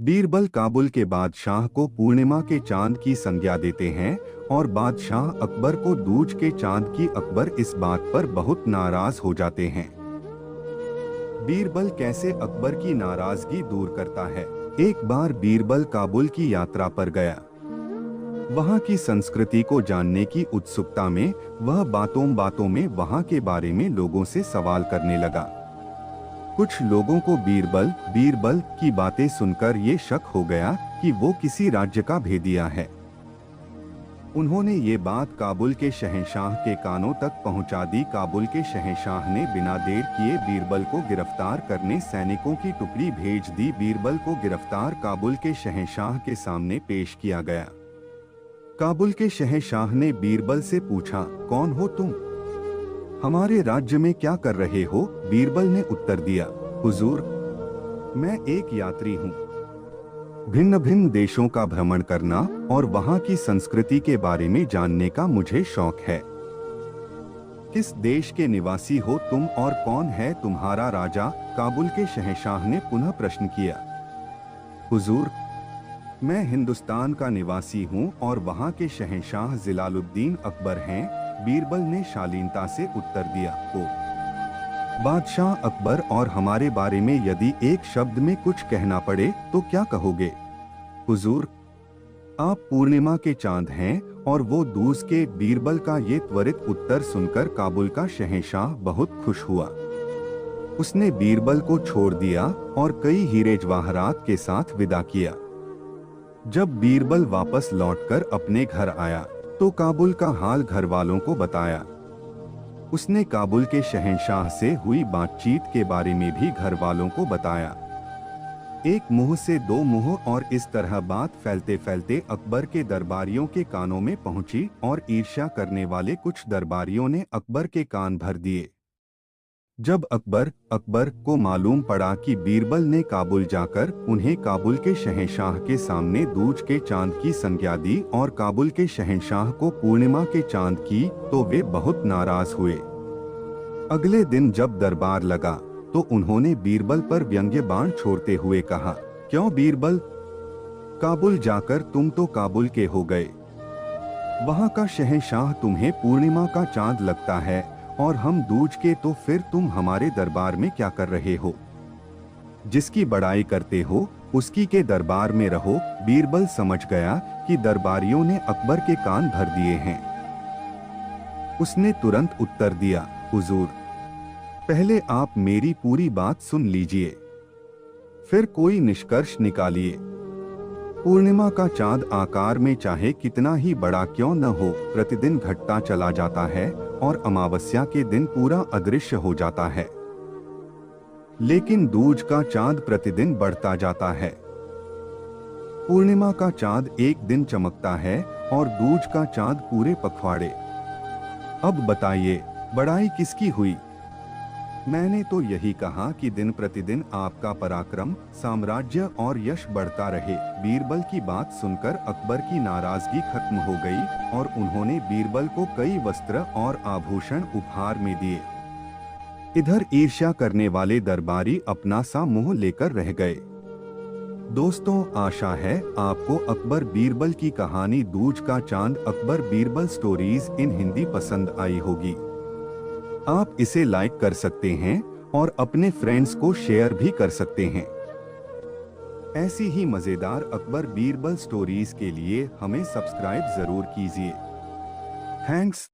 बीरबल काबुल के बादशाह को पूर्णिमा के चांद की संज्ञा देते हैं और बादशाह अकबर को दूज के चांद की। अकबर इस बात पर बहुत नाराज हो जाते हैं। बीरबल कैसे अकबर की नाराजगी दूर करता है। एक बार बीरबल काबुल की यात्रा पर गया। वहां की संस्कृति को जानने की उत्सुकता में वह बातों बातों में वहां के बारे में लोगों से सवाल करने लगा। कुछ लोगों को बीरबल की बातें सुनकर ये शक हो गया कि वो किसी राज्य का भेदिया है। उन्होंने ये बात काबुल के शहंशाह के कानों तक पहुंचा दी। काबुल के शहंशाह ने बिना देर किए बीरबल को गिरफ्तार करने सैनिकों की टुकड़ी भेज दी। बीरबल को गिरफ्तार काबुल के शहंशाह के सामने पेश किया गया। काबुल के शहंशाह ने बीरबल से पूछा, कौन हो तुम? हमारे राज्य में क्या कर रहे हो? बीरबल ने उत्तर दिया, हुजूर, मैं एक यात्री हूँ। भिन्न भिन्न देशों का भ्रमण करना और वहाँ की संस्कृति के बारे में जानने का मुझे शौक है। किस देश के निवासी हो तुम और कौन है तुम्हारा राजा? काबुल के शहंशाह ने पुनः प्रश्न किया। हुजूर, मैं हिंदुस्तान का निवासी हूँ और वहाँ के शहंशाह जलालुद्दीन अकबर हैं। बीरबल ने शालीनता से उत्तर दिया। बादशाह अकबर और हमारे बारे में यदि एक शब्द में कुछ कहना पड़े तो क्या कहोगे? हुजूर, आप पूर्णिमा के चांद हैं और वो दूज के। बीरबल का ये त्वरित उत्तर सुनकर काबुल का शहंशाह बहुत खुश हुआ। उसने बीरबल को छोड़ दिया और कई हीरे जवाहरात के साथ विदा किया। जब बीरबल वापस लौटकर अपने घर आया तो काबुल का हाल घर वालों को बताया। उसने काबुल के शहंशाह से हुई बातचीत के बारे में भी घर वालों को बताया। एक मुंह से दो मुंह और इस तरह बात फैलते फैलते अकबर के दरबारियों के कानों में पहुंची और ईर्ष्या करने वाले कुछ दरबारियों ने अकबर के कान भर दिए। जब अकबर को मालूम पड़ा कि बीरबल ने काबुल जाकर उन्हें काबुल के शहंशाह के सामने दूज के चांद की संज्ञा दी और काबुल के शहंशाह को पूर्णिमा के चांद की, तो वे बहुत नाराज हुए। अगले दिन जब दरबार लगा तो उन्होंने बीरबल पर व्यंग्य बाण छोड़ते हुए कहा, क्यों बीरबल, काबुल जाकर तुम तो काबुल के हो गए। वहां का शहंशाह तुम्हें पूर्णिमा का चांद लगता है और हम दूज के, तो फिर तुम हमारे दरबार में क्या कर रहे हो? जिसकी बड़ाई करते हो उसकी के दरबार में रहो। बीरबल समझ गया कि दरबारियों ने अकबर के कान भर दिए हैं। उसने तुरंत उत्तर दिया, हुजूर, पहले आप मेरी पूरी बात सुन लीजिए, फिर कोई निष्कर्ष निकालिए। पूर्णिमा का चांद आकार में चाहे कितना ही बड़ा क्यों न हो, प्रतिदिन घटता चला जाता है और अमावस्या के दिन पूरा अदृश्य हो जाता है। लेकिन दूज का चांद प्रतिदिन बढ़ता जाता है। पूर्णिमा का चांद एक दिन चमकता है और दूज का चांद पूरे पखवाड़े। अब बताइए, बड़ाई किसकी हुई? मैंने तो यही कहा कि दिन प्रतिदिन आपका पराक्रम, साम्राज्य और यश बढ़ता रहे। बीरबल की बात सुनकर अकबर की नाराजगी खत्म हो गई और उन्होंने बीरबल को कई वस्त्र और आभूषण उपहार में दिए। इधर ईर्ष्या करने वाले दरबारी अपना सा मुंह लेकर रह गए। दोस्तों, आशा है आपको अकबर बीरबल की कहानी दूज का चांद अकबर बीरबल स्टोरीज इन हिंदी पसंद आई होगी। आप इसे लाइक कर सकते हैं और अपने फ्रेंड्स को शेयर भी कर सकते हैं। ऐसी ही मजेदार अकबर बीरबल स्टोरीज के लिए हमें सब्सक्राइब जरूर कीजिए। थैंक्स।